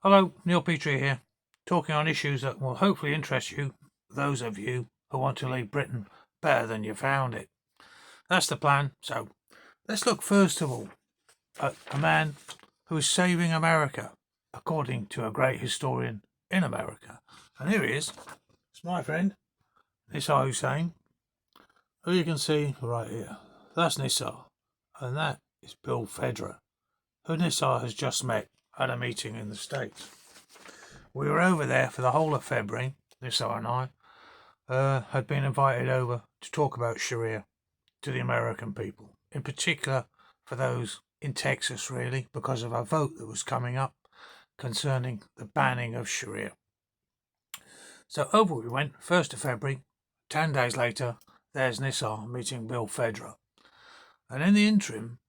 Hello, Neil Petrie here, talking on issues that will hopefully interest you, those of you who want to leave Britain better than you found it. That's the plan. So let's look first of all at a man who is saving America, according to a great historian in America. And here he is. It's my friend, Nissar Hussain, who you can see right here. That's Nissar, and that is Bill Federer, who Nissar has just met at a meeting in the States. We were over there for the whole of February. Nissar and I had been invited over to talk about sharia to the American people, in particular for those in Texas, really, because of a vote that was coming up concerning the banning of sharia. So over we went, 1st of February. 10 days later, there's Nissar meeting Bill Federer. And in the interim,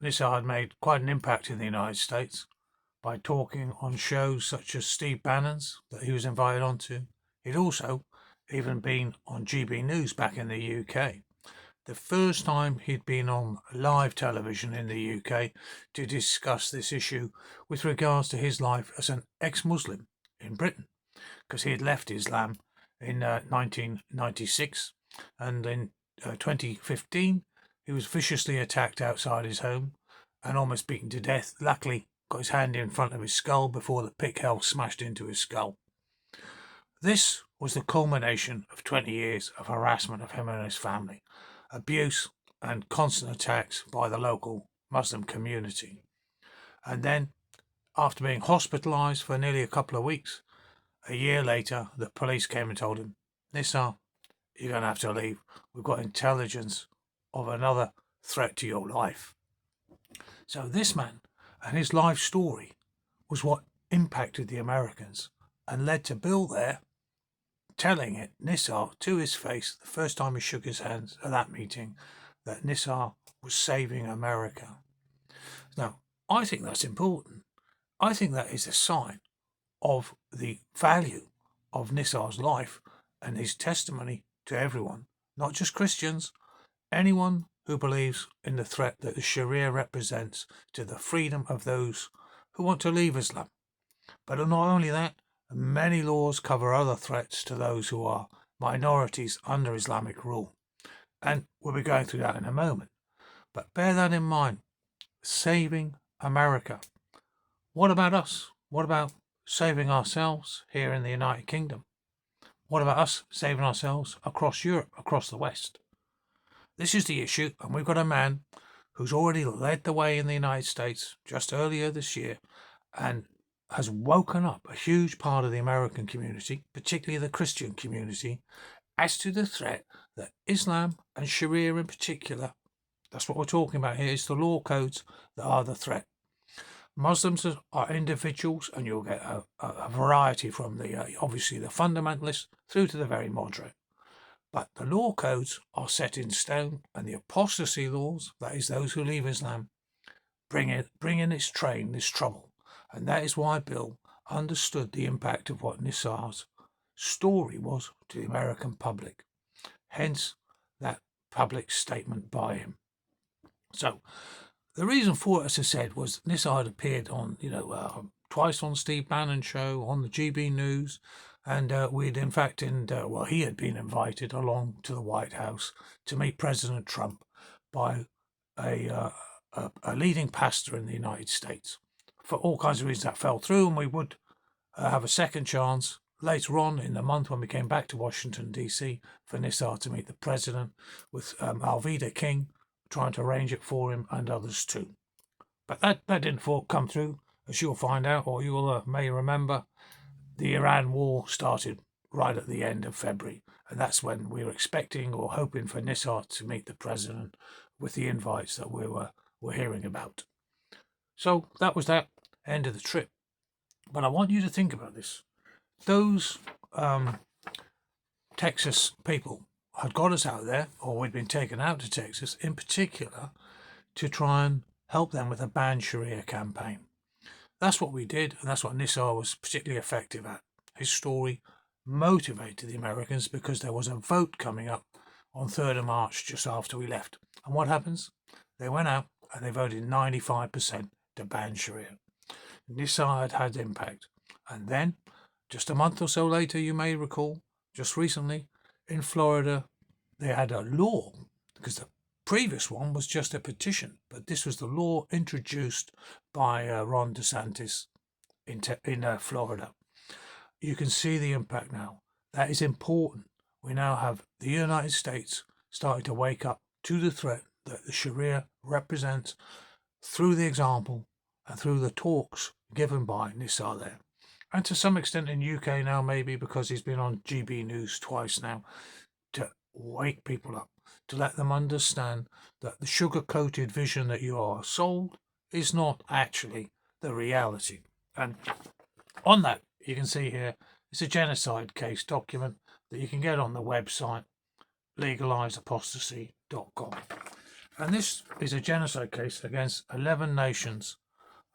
Nissar had made quite an impact in the United States by talking on shows such as Steve Bannon's that he was invited onto. He'd also even been on GB News back in the UK. The first time he'd been on live television in the UK to discuss this issue with regards to his life as an ex-Muslim in Britain, because he had left Islam in 1996, and in 2015 he was viciously attacked outside his home and almost beaten to death. Luckily, got his hand in front of his skull before the pick hell smashed into his skull. This was the culmination of 20 years of harassment of him and his family, abuse and constant attacks by the local Muslim community. And then, after being hospitalised for nearly a couple of weeks, a year later, the police came and told him, Nissar, you're going to have to leave. We've got intelligence of another threat to your life. So this man and his life story was what impacted the Americans and led to Bill there telling it, Nissar, to his face, the first time he shook his hands at that meeting, that Nissar was saving America. Now, I think that's important. I think that is a sign of the value of Nissar's life and his testimony to everyone, not just Christians, anyone who believes in the threat that the Sharia represents to the freedom of those who want to leave Islam. But not only that, many laws cover other threats to those who are minorities under Islamic rule. And we'll be going through that in a moment. But bear that in mind. Saving America. What about us? What about saving ourselves here in the United Kingdom? What about us saving ourselves across Europe, across the West? This is the issue, and we've got a man who's already led the way in the United States just earlier this year and has woken up a huge part of the American community, particularly the Christian community, as to the threat that Islam and Sharia in particular, that's what we're talking about here, is the law codes that are the threat. Muslims are individuals, and you'll get a variety from the obviously the fundamentalists through to the very moderate. But the law codes are set in stone, and the apostasy laws, that is those who leave Islam, bring in its train this trouble. And that is why Bill understood the impact of what Nissar's story was to the American public. Hence that public statement by him. So the reason for it, as I said, was Nissar had appeared on, twice on Steve Bannon's show, on the GB News, and we'd in fact, he had been invited along to the White House to meet President Trump by a leading pastor in the United States. For all kinds of reasons that fell through, and we would have a second chance later on in the month when we came back to Washington, D.C. for Nissar to meet the president with Alveda King, trying to arrange it for him and others too. But that didn't come through, as you'll find out, or you will may remember. The Iran war started right at the end of February, and that's when we were expecting or hoping for Nissar to meet the president with the invites that we were hearing about. So that was that end of the trip. But I want you to think about this. Those Texas people had got us out there, or we'd been taken out to Texas in particular, to try and help them with a ban Sharia campaign. That's what we did, and that's what Nissar was particularly effective at. His story motivated the Americans because there was a vote coming up on 3rd of March just after we left. And what happens? They went out and they voted 95% to ban Sharia. Nissar had impact. And then, just a month or so later, you may recall, just recently, in Florida, they had a law, because the previous one was just a petition, but this was the law introduced by Ron DeSantis in Florida. You can see the impact now. That is important. We now have the United States starting to wake up to the threat that the Sharia represents through the example and through the talks given by Nissar there. And to some extent in UK now, maybe because he's been on GB News twice now, to wake people up, to let them understand that the sugar-coated vision that you are sold is not actually the reality. And on that, you can see here, it's a genocide case document that you can get on the website legalizeapostasy.com. And this is a genocide case against 11 nations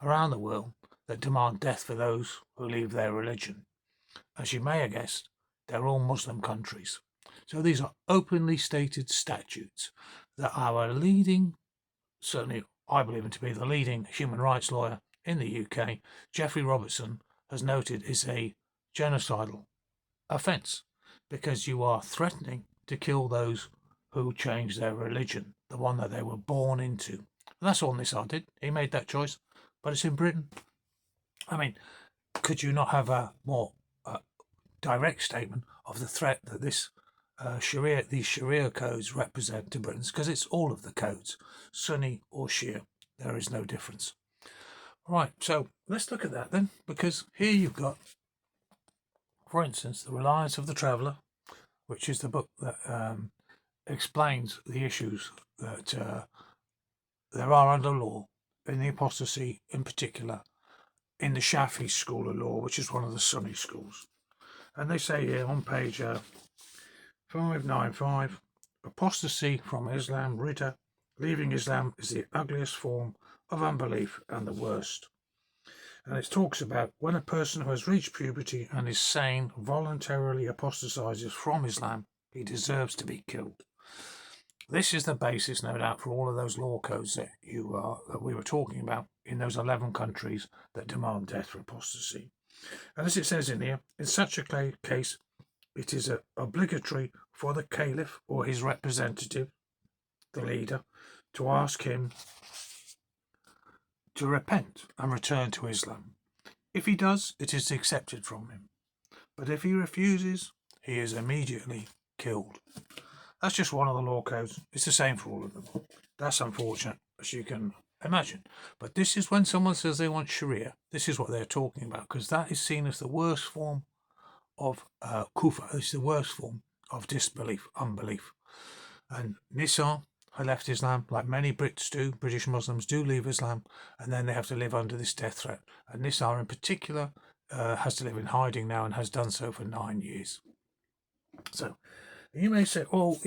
around the world that demand death for those who leave their religion. As you may have guessed, they're all Muslim countries. So these are openly stated statutes that our leading, certainly I believe him to be the leading human rights lawyer in the UK, Geoffrey Robertson, has noted is a genocidal offence, because you are threatening to kill those who change their religion, the one that they were born into. And that's all Nissar did. He made that choice, but it's in Britain. I mean, could you not have a more direct statement of the threat that this these Sharia codes represent to Britons? Because it's all of the codes, Sunni or Shia. There is no difference. Right, so let's look at that then, because here you've got, for instance, The Reliance of the Traveller, which is the book that explains the issues that there are under law in the apostasy, in particular in the Shafi school of law, which is one of the Sunni schools. And they say here on page 595, apostasy from Islam, Ridda, leaving Islam is the ugliest form of unbelief and the worst. And it talks about when a person who has reached puberty and is sane voluntarily apostatizes from Islam, he deserves to be killed. This is the basis, no doubt, for all of those law codes that we were talking about in those 11 countries that demand death for apostasy. And as it says in here, in such a case, it is obligatory for the caliph or his representative, the leader, to ask him to repent and return to Islam. If he does, it is accepted from him. But if he refuses, he is immediately killed. That's just one of the law codes. It's the same for all of them. That's unfortunate, as you can imagine. But this is when someone says they want Sharia, this is what they're talking about, because that is seen as the worst form of kufr. It's the worst form of disbelief, unbelief. And Nissar had left Islam, like many Brits do, British Muslims do leave Islam, and then they have to live under this death threat. And Nissar in particular has to live in hiding now and has done so for 9 years. So you may say, oh,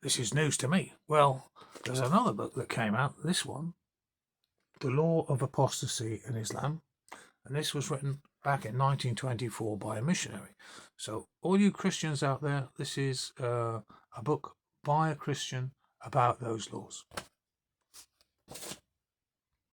this is news to me. Well, there's another book that came out, this one, The Law of Apostasy in Islam, and this was written back in 1924 by a missionary. So all you Christians out there, this is a book by a Christian about those laws.